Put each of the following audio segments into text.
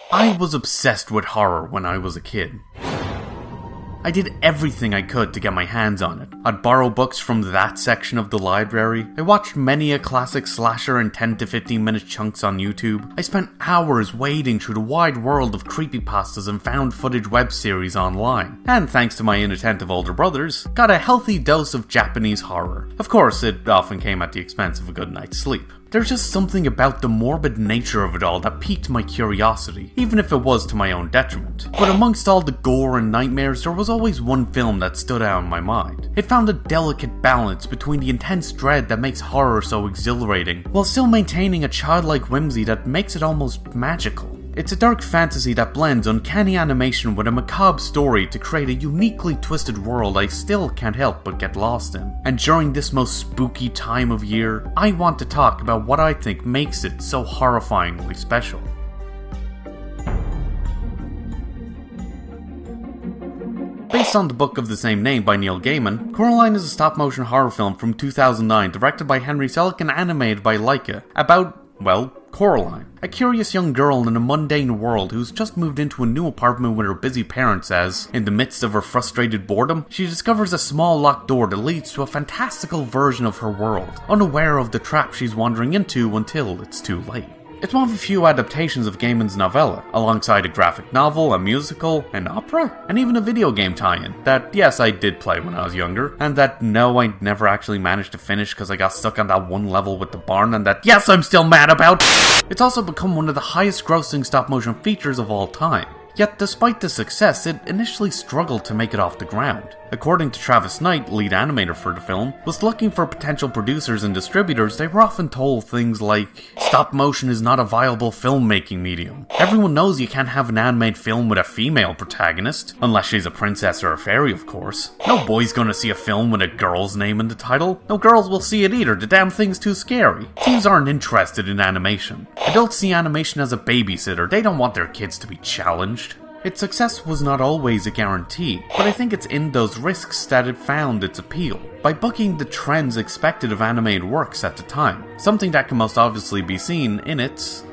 I was obsessed with horror when I was a kid. I did everything I could to get my hands on it. I'd borrow books from that section of the library. I watched many a classic slasher in 10 to 15 minute chunks on YouTube. I spent hours wading through the wide world of creepypastas and found footage web series online. And thanks to my inattentive older brothers, got a healthy dose of Japanese horror. Of course, it often came at the expense of a good night's sleep. There's just something about the morbid nature of it all that piqued my curiosity, even if it was to my own detriment. But amongst all the gore and nightmares, there was always one film that stood out in my mind. It found a delicate balance between the intense dread that makes horror so exhilarating, while still maintaining a childlike whimsy that makes it almost magical. It's a dark fantasy that blends uncanny animation with a macabre story to create a uniquely twisted world I still can't help but get lost in. And during this most spooky time of year, I want to talk about what I think makes it so horrifyingly special. Based on the book of the same name by Neil Gaiman, Coraline is a stop-motion horror film from 2009 directed by Henry Selick and animated by Laika about, well, Coraline, a curious young girl in a mundane world who's just moved into a new apartment with her busy parents as, in the midst of her frustrated boredom, she discovers a small locked door that leads to a fantastical version of her world, unaware of the trap she's wandering into until it's too late. It's one of a few adaptations of Gaiman's novella, alongside a graphic novel, a musical, an opera, and even a video game tie-in that, yes, I did play when I was younger, and that, no, I never actually managed to finish because I got stuck on that one level with the barn, and that, yes, I'm still mad about. It's also become one of the highest grossing stop-motion features of all time. Yet, despite the success, it initially struggled to make it off the ground. According to Travis Knight, lead animator for the film, was looking for potential producers and distributors, they were often told things like, "Stop motion is not a viable filmmaking medium. Everyone knows you can't have an animated film with a female protagonist, unless she's a princess or a fairy, of course. No boy's gonna see a film with a girl's name in the title. No girls will see it either, the damn thing's too scary. Teens aren't interested in animation. Adults see animation as a babysitter, they don't want their kids to be challenged." Its success was not always a guarantee, but I think it's in those risks that it found its appeal, by bucking the trends expected of animated works at the time, something that can most obviously be seen in its...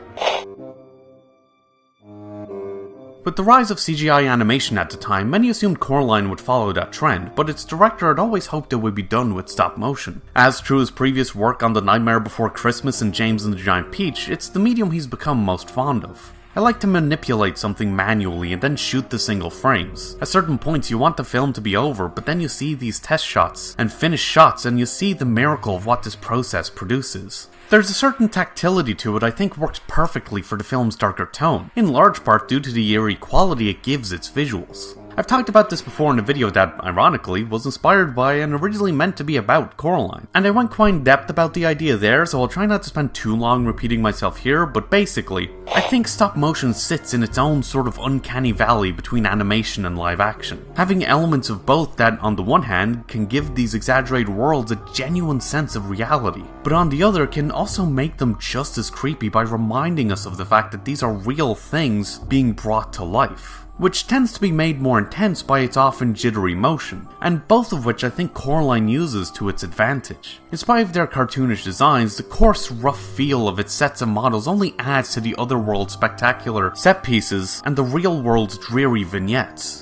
With the rise of CGI animation at the time, many assumed Coraline would follow that trend, but its director had always hoped it would be done with stop motion. As through his previous work on The Nightmare Before Christmas and James and the Giant Peach, it's the medium he's become most fond of. I like to manipulate something manually and then shoot the single frames. At certain points you want the film to be over, but then you see these test shots and finished shots and you see the miracle of what this process produces. There's a certain tactility to it I think works perfectly for the film's darker tone, in large part due to the eerie quality it gives its visuals. I've talked about this before in a video that, ironically, was inspired by and originally meant to be about Coraline. And I went quite in depth about the idea there, so I'll try not to spend too long repeating myself here, but basically, I think stop motion sits in its own sort of uncanny valley between animation and live action, having elements of both that, on the one hand, can give these exaggerated worlds a genuine sense of reality, but on the other can also make them just as creepy by reminding us of the fact that these are real things being brought to life, which tends to be made more intense by its often jittery motion, and both of which I think Coraline uses to its advantage. In spite of their cartoonish designs, the coarse, rough feel of its sets and models only adds to the other world's spectacular set pieces and the real world's dreary vignettes.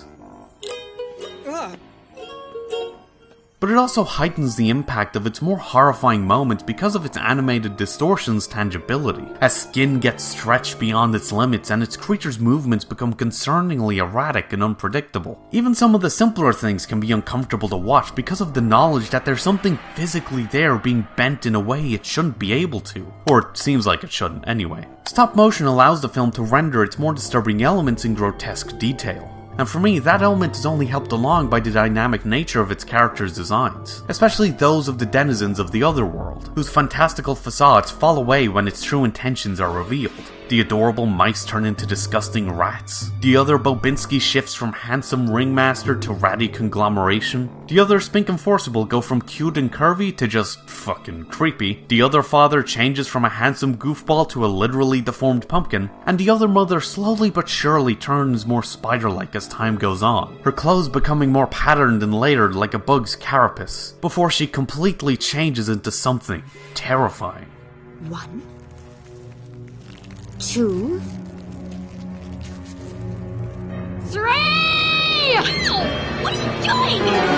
But it also heightens the impact of its more horrifying moments because of its animated distortion's tangibility, as skin gets stretched beyond its limits and its creature's movements become concerningly erratic and unpredictable. Even some of the simpler things can be uncomfortable to watch because of the knowledge that there's something physically there being bent in a way it shouldn't be able to, or it seems like it shouldn't anyway. Stop motion allows the film to render its more disturbing elements in grotesque detail. And for me, that element is only helped along by the dynamic nature of its characters' designs, especially those of the denizens of the other world, whose fantastical facades fall away when its true intentions are revealed. The adorable mice turn into disgusting rats. The other Bobinski shifts from handsome ringmaster to ratty conglomeration. The other Spink Enforceable go from cute and curvy to just fucking creepy. The other father changes from a handsome goofball to a literally deformed pumpkin. And the other mother slowly but surely turns more spider-like as time goes on, her clothes becoming more patterned and layered like a bug's carapace, before she completely changes into something terrifying. 1, 2, 3! What are you doing?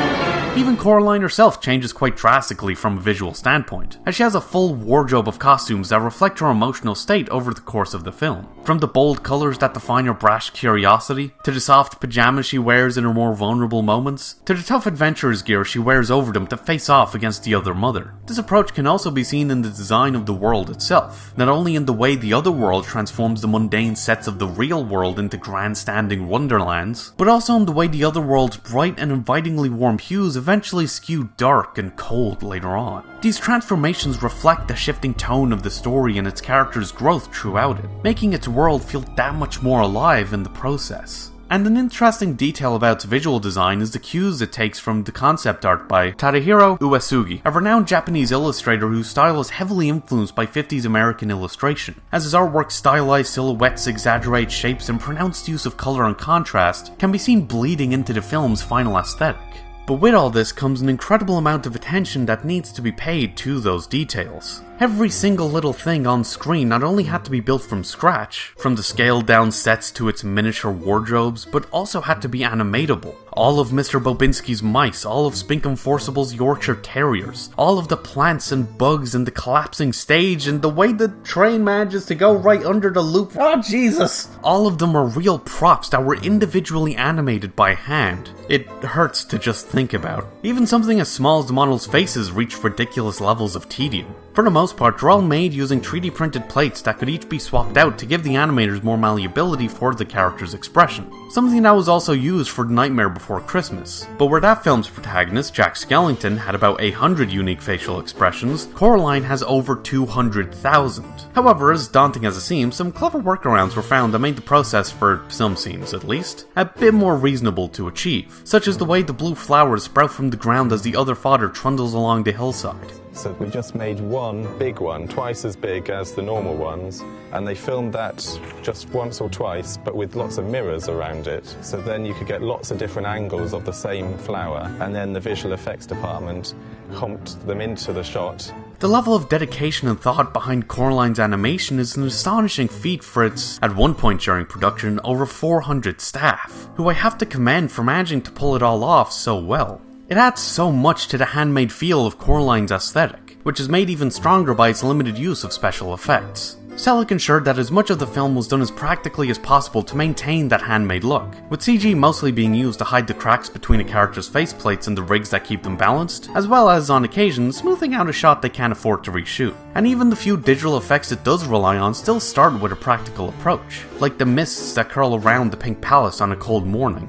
Even Coraline herself changes quite drastically from a visual standpoint, as she has a full wardrobe of costumes that reflect her emotional state over the course of the film. From the bold colours that define her brash curiosity, to the soft pyjamas she wears in her more vulnerable moments, to the tough adventurer's gear she wears over them to face off against the other mother. This approach can also be seen in the design of the world itself, not only in the way the other world transforms the mundane sets of the real world into grandstanding wonderlands, but also in the way the other world's bright and invitingly warm hues eventually skew dark and cold later on. These transformations reflect the shifting tone of the story and its characters' growth throughout it, making its world feel that much more alive in the process. And an interesting detail about its visual design is the cues it takes from the concept art by Tadahiro Uesugi, a renowned Japanese illustrator whose style is heavily influenced by 50s American illustration, as his artwork's stylized silhouettes, exaggerated shapes, and pronounced use of colour and contrast can be seen bleeding into the film's final aesthetic. But with all this comes an incredible amount of attention that needs to be paid to those details. Every single little thing on screen not only had to be built from scratch, from the scaled down sets to its miniature wardrobes, but also had to be animatable. All of Mr. Bobinski's mice, all of Spinkum Forcible's Yorkshire Terriers, all of the plants and bugs and the collapsing stage and the way the train manages to go right under the loop. Oh Jesus! All of them are real props that were individually animated by hand. It hurts to just think about. Even something as small as the models' faces reached ridiculous levels of tedium. For the most part, they're all made using 3D printed plates that could each be swapped out to give the animators more malleability for the character's expression. Something that was also used for The Nightmare Before Christmas. But where that film's protagonist, Jack Skellington, had about 800 unique facial expressions, Coraline has over 200,000. However, as daunting as it seems, some clever workarounds were found that made the process, for some scenes at least, a bit more reasonable to achieve, such as the way the blue flowers sprout from the ground as the other fodder trundles along the hillside. So we just made one big one, twice as big as the normal ones, and they filmed that just once or twice, but with lots of mirrors around it. So then you could get lots of different angles of the same flower, and then the visual effects department comped them into the shot. The level of dedication and thought behind Coraline's animation is an astonishing feat for its, at one point during production, over 400 staff, who I have to commend for managing to pull it all off so well. It adds so much to the handmade feel of Coraline's aesthetic, which is made even stronger by its limited use of special effects. Selick ensured that as much of the film was done as practically as possible to maintain that handmade look, with CG mostly being used to hide the cracks between a character's faceplates and the rigs that keep them balanced, as well as, on occasion, smoothing out a shot they can't afford to reshoot. And even the few digital effects it does rely on still start with a practical approach, like the mists that curl around the Pink Palace on a cold morning.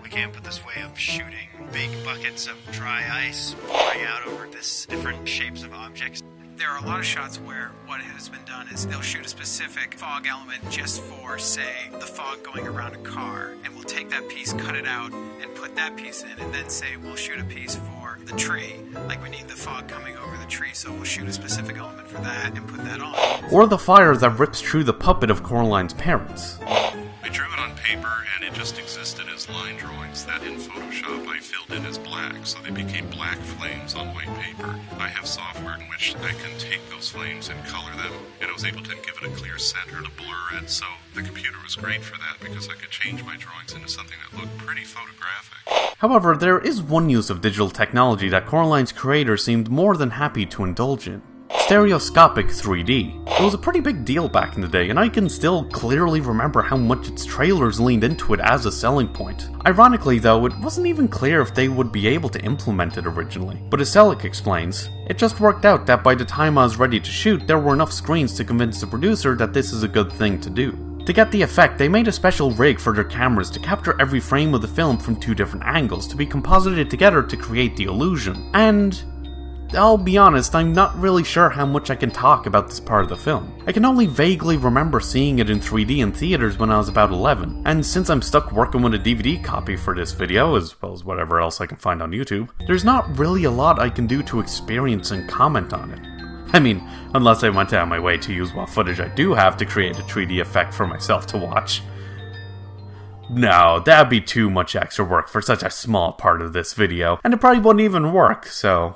We can't put this way of shooting big buckets of dry ice pouring out over this different shapes of objects. There are a lot of shots where what has been done is they'll shoot a specific fog element just for, say, the fog going around a car, and we'll take that piece, cut it out, and put that piece in, and then say we'll shoot a piece for the tree. Like we need the fog coming over the tree, so we'll shoot a specific element for that and put that on. Or the fire that rips through the puppet of Coraline's parents. I drew it on paper, and it just existed as line drawings that in Photoshop I filled in as black, so they became black flames on white paper. I have software in which I can take those flames and color them, and I was able to give it a clear center to blur it, so the computer was great for that because I could change my drawings into something that looked pretty photographic. However, there is one use of digital technology that Coraline's creator seemed more than happy to indulge in. Stereoscopic 3D. It was a pretty big deal back in the day, and I can still clearly remember how much its trailers leaned into it as a selling point. Ironically though, it wasn't even clear if they would be able to implement it originally. But as Selick explains, it just worked out that by the time I was ready to shoot, there were enough screens to convince the producer that this is a good thing to do. To get the effect, they made a special rig for their cameras to capture every frame of the film from two different angles to be composited together to create the illusion. And I'll be honest, I'm not really sure how much I can talk about this part of the film. I can only vaguely remember seeing it in 3D in theaters when I was about 11, and since I'm stuck working with a DVD copy for this video, as well as whatever else I can find on YouTube, there's not really a lot I can do to experience and comment on it. I mean, unless I went out of my way to use what footage I do have to create a 3D effect for myself to watch. No, that'd be too much extra work for such a small part of this video, and it probably wouldn't even work, so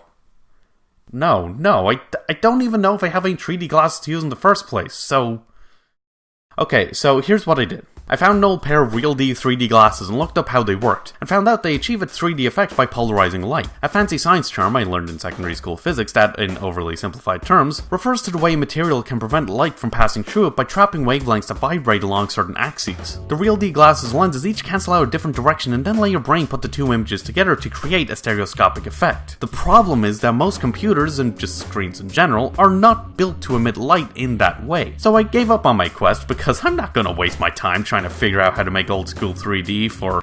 No, I don't even know if I have any 3D glasses to use in the first place, so okay, so here's what I did. I found an old pair of real 3D glasses and looked up how they worked, and found out they achieve a 3D effect by polarizing light. A fancy science term I learned in secondary school physics that, in overly simplified terms, refers to the way material can prevent light from passing through it by trapping wavelengths that vibrate along certain axes. The real D glasses lenses each cancel out a different direction and then let your brain put the two images together to create a stereoscopic effect. The problem is that most computers, and just screens in general, are not built to emit light in that way. So I gave up on my quest because I'm not gonna waste my time trying to figure out how to make old school 3D for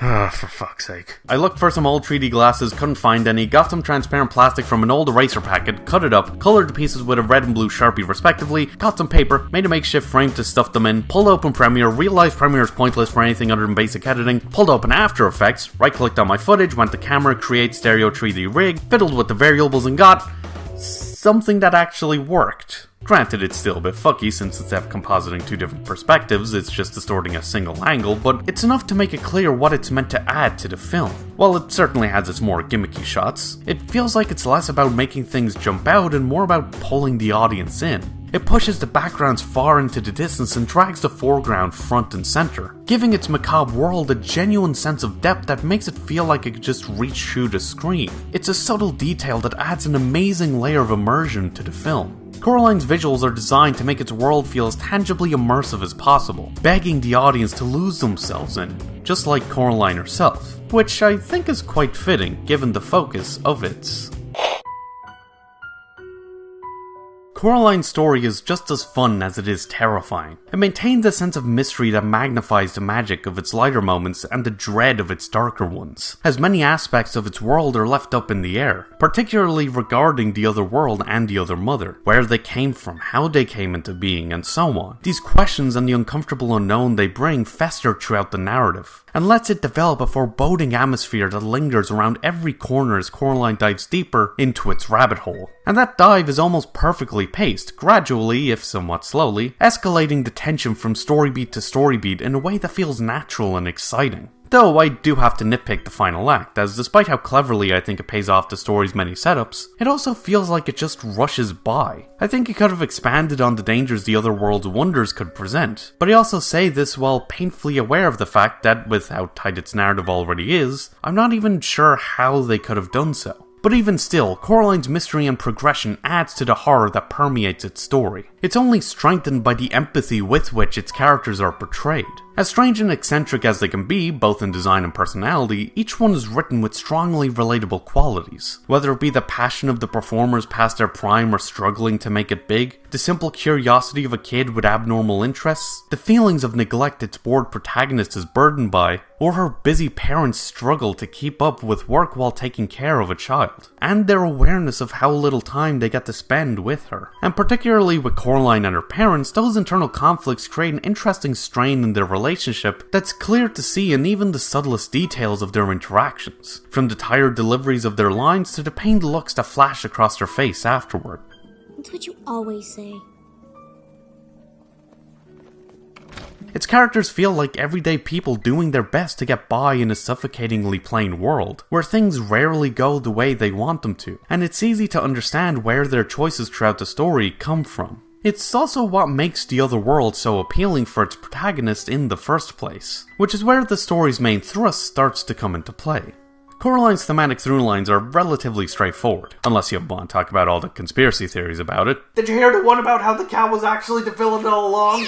fuck's sake. I looked for some old 3D glasses, couldn't find any, got some transparent plastic from an old eraser packet, cut it up, colored the pieces with a red and blue Sharpie respectively, got some paper, made a makeshift frame to stuff them in, pulled open Premiere, realized Premiere is pointless for anything other than basic editing, pulled open After Effects, right-clicked on my footage, went to Camera, Create Stereo 3D Rig, fiddled with the variables and got something that actually worked. Granted, it's still a bit fucky since instead of compositing two different perspectives, it's just distorting a single angle, but it's enough to make it clear what it's meant to add to the film. While it certainly has its more gimmicky shots, it feels like it's less about making things jump out and more about pulling the audience in. It pushes the backgrounds far into the distance and drags the foreground front and center, giving its macabre world a genuine sense of depth that makes it feel like it could just reach through the screen. It's a subtle detail that adds an amazing layer of immersion to the film. Coraline's visuals are designed to make its world feel as tangibly immersive as possible, begging the audience to lose themselves in it, just like Coraline herself, which I think is quite fitting given the focus of its... Coraline's story is just as fun as it is terrifying. It maintains a sense of mystery that magnifies the magic of its lighter moments and the dread of its darker ones, as many aspects of its world are left up in the air, particularly regarding the other world and the other mother, where they came from, how they came into being, and so on. These questions and the uncomfortable unknown they bring fester throughout the narrative, and lets it develop a foreboding atmosphere that lingers around every corner as Coraline dives deeper into its rabbit hole. And that dive is almost perfectly paced, gradually, if somewhat slowly, escalating the tension from story beat to story beat in a way that feels natural and exciting. Though I do have to nitpick the final act, as despite how cleverly I think it pays off the story's many setups, it also feels like it just rushes by. I think it could have expanded on the dangers the other world's wonders could present, but I also say this while painfully aware of the fact that, with how tight its narrative already is, I'm not even sure how they could have done so. But even still, Coraline's mystery and progression adds to the horror that permeates its story. It's only strengthened by the empathy with which its characters are portrayed. As strange and eccentric as they can be, both in design and personality, each one is written with strongly relatable qualities. Whether it be the passion of the performers past their prime or struggling to make it big, the simple curiosity of a kid with abnormal interests, the feelings of neglect its bored protagonist is burdened by, or her busy parents' struggle to keep up with work while taking care of a child, and their awareness of how little time they get to spend with her. And particularly with Coraline and her parents, those internal conflicts create an interesting strain in their relationship that's clear to see in even the subtlest details of their interactions, from the tired deliveries of their lines to the pained looks that flash across their face afterward. That's what you always say. Its characters feel like everyday people doing their best to get by in a suffocatingly plain world, where things rarely go the way they want them to, and it's easy to understand where their choices throughout the story come from. It's also what makes the other world so appealing for its protagonist in the first place, which is where the story's main thrust starts to come into play. Coraline's thematic through-lines are relatively straightforward, unless you want to talk about all the conspiracy theories about it. Did you hear the one about how the cow was actually the villain all along?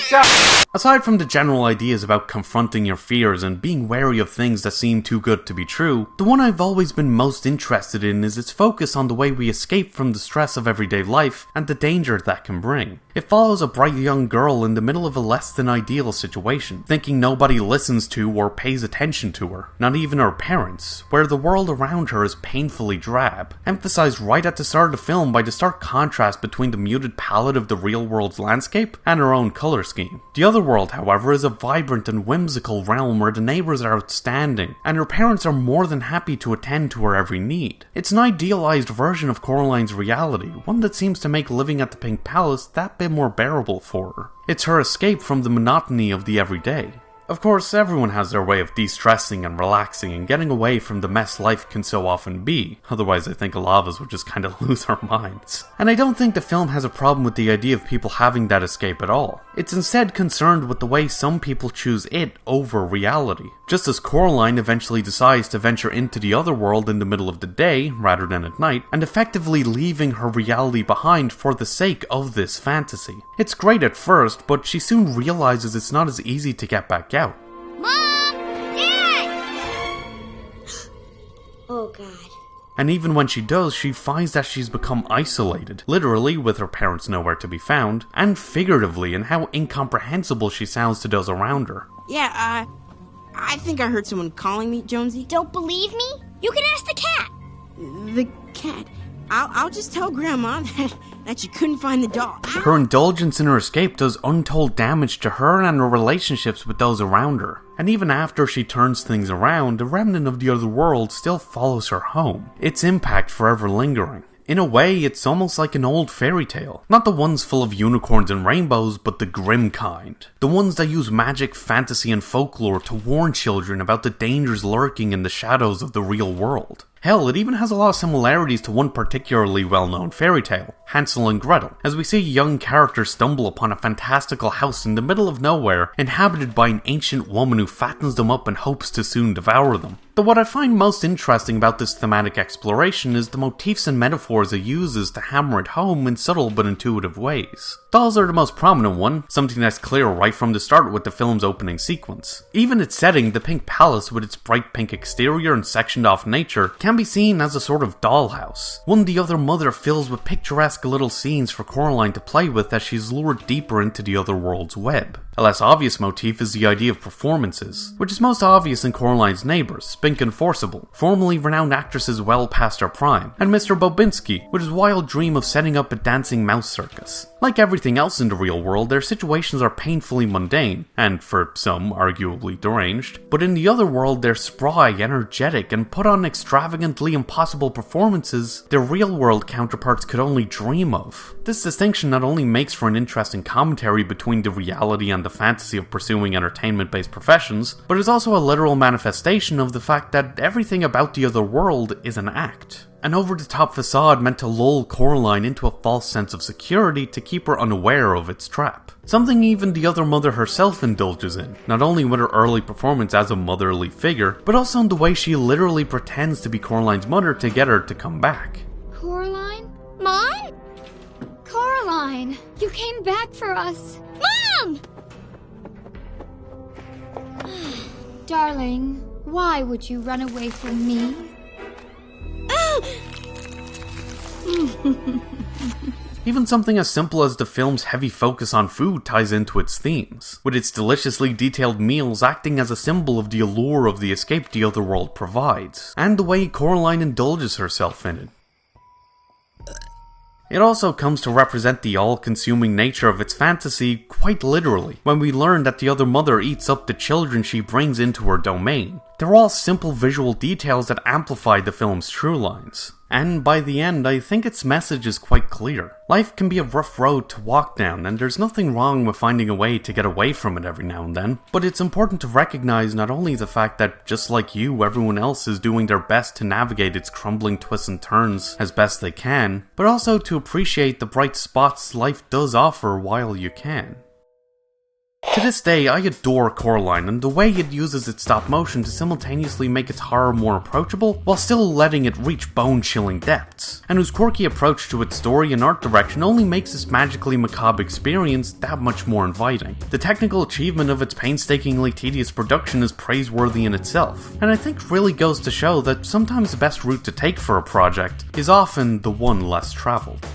Aside from the general ideas about confronting your fears and being wary of things that seem too good to be true, the one I've always been most interested in is its focus on the way we escape from the stress of everyday life and the danger that can bring. It follows a bright young girl in the middle of a less than ideal situation, thinking nobody listens to or pays attention to her, not even her parents, where the world around her is painfully drab, emphasized right at the start of the film by the stark contrast between the muted palette of the real world's landscape and her own color scheme. The other world, however, is a vibrant and whimsical realm where the neighbors are outstanding, and her parents are more than happy to attend to her every need. It's an idealized version of Coraline's reality, one that seems to make living at the Pink Palace that bit more bearable for her. It's her escape from the monotony of the everyday. Of course, everyone has their way of de-stressing and relaxing and getting away from the mess life can so often be, otherwise I think a lot of us would just kinda lose our minds. And I don't think the film has a problem with the idea of people having that escape at all. It's instead concerned with the way some people choose it over reality. Just as Coraline eventually decides to venture into the other world in the middle of the day, rather than at night, and effectively leaving her reality behind for the sake of this fantasy. It's great at first, but she soon realizes it's not as easy to get back out. Mom! Dad! Oh god. And even when she does, she finds that she's become isolated, literally with her parents nowhere to be found, and figuratively in how incomprehensible she sounds to those around her. Yeah, I think I heard someone calling me, Jonesy. Don't believe me? You can ask the cat. The cat. I'll just tell Grandma that you couldn't find the dog. Her indulgence in her escape does untold damage to her and her relationships with those around her. And even after she turns things around, a remnant of the other world still follows her home, its impact forever lingering. In a way, it's almost like an old fairy tale. Not the ones full of unicorns and rainbows, but the grim kind. The ones that use magic, fantasy, and folklore to warn children about the dangers lurking in the shadows of the real world. Hell, it even has a lot of similarities to one particularly well-known fairy tale, Hansel and Gretel, as we see young characters stumble upon a fantastical house in the middle of nowhere, inhabited by an ancient woman who fattens them up and hopes to soon devour them. But what I find most interesting about this thematic exploration is the motifs and metaphors it uses to hammer it home in subtle but intuitive ways. Dolls are the most prominent one, something that's clear right from the start with the film's opening sequence. Even its setting, the pink palace with its bright pink exterior and sectioned off nature, can be seen as a sort of dollhouse. One the other mother fills with picturesque little scenes for Coraline to play with as she's lured deeper into the other world's web. A less obvious motif is the idea of performances, which is most obvious in Coraline's neighbours, Spink and Forcible, formerly renowned actresses well past their prime, and Mr. Bobinski, with his wild dream of setting up a dancing mouse circus. Like everything else in the real world, their situations are painfully mundane, and for some, arguably deranged, but in the other world they're spry, energetic, and put on extravagantly impossible performances their real-world counterparts could only dream of. This distinction not only makes for an interesting commentary between the reality and the fantasy of pursuing entertainment-based professions, but is also a literal manifestation of the fact that everything about the other world is an act. An over-the-top facade meant to lull Coraline into a false sense of security to keep her unaware of its trap. Something even the other mother herself indulges in, not only with her early performance as a motherly figure, but also in the way she literally pretends to be Coraline's mother to get her to come back. Coraline? Mom? Coraline! You came back for us! Mom! Darling, why would you run away from me? Even something as simple as the film's heavy focus on food ties into its themes, with its deliciously detailed meals acting as a symbol of the allure of the escape the other world provides, and the way Coraline indulges herself in it. It also comes to represent the all-consuming nature of its fantasy quite literally, when we learn that the other mother eats up the children she brings into her domain. They're all simple visual details that amplify the film's true lines. And by the end, I think its message is quite clear. Life can be a rough road to walk down, and there's nothing wrong with finding a way to get away from it every now and then. But it's important to recognize not only the fact that, just like you, everyone else is doing their best to navigate its crumbling twists and turns as best they can, but also to appreciate the bright spots life does offer while you can. To this day, I adore Coraline and the way it uses its stop motion to simultaneously make its horror more approachable while still letting it reach bone-chilling depths, and whose quirky approach to its story and art direction only makes this magically macabre experience that much more inviting. The technical achievement of its painstakingly tedious production is praiseworthy in itself, and I think really goes to show that sometimes the best route to take for a project is often the one less traveled.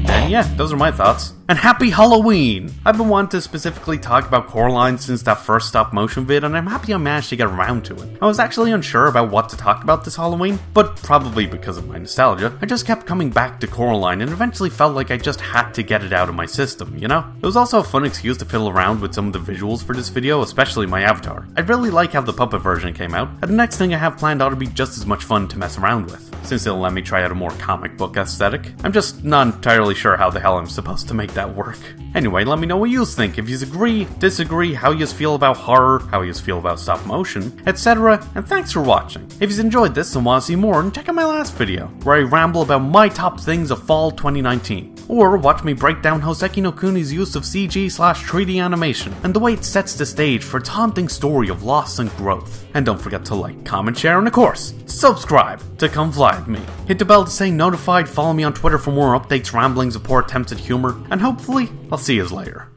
And yeah, those are my thoughts. And happy Halloween! I've been wanting to specifically talk about Coraline since that first stop motion vid, and I'm happy I managed to get around to it. I was actually unsure about what to talk about this Halloween, but probably because of my nostalgia, I just kept coming back to Coraline and eventually felt like I just had to get it out of my system, you know? It was also a fun excuse to fiddle around with some of the visuals for this video, especially my avatar. I really like how the puppet version came out, and the next thing I have planned ought to be just as much fun to mess around with, since it'll let me try out a more comic book aesthetic. I'm just not entirely sure how the hell I'm supposed to make that work. Anyway, let me know what you think, if you agree, disagree, how you feel about horror, how you feel about stop motion, etc. And thanks for watching. If you enjoyed this and want to see more, then check out my last video, where I ramble about my top things of fall 2019. Or watch me break down Hoseki no Kuni's use of CG/3D animation, and the way it sets the stage for its haunting story of loss and growth. And don't forget to like, comment, share, and of course, subscribe to come fly with me. Hit the bell to stay notified, follow me on Twitter for more updates, ramblings, of poor attempts at humor, and hopefully, I'll see you later.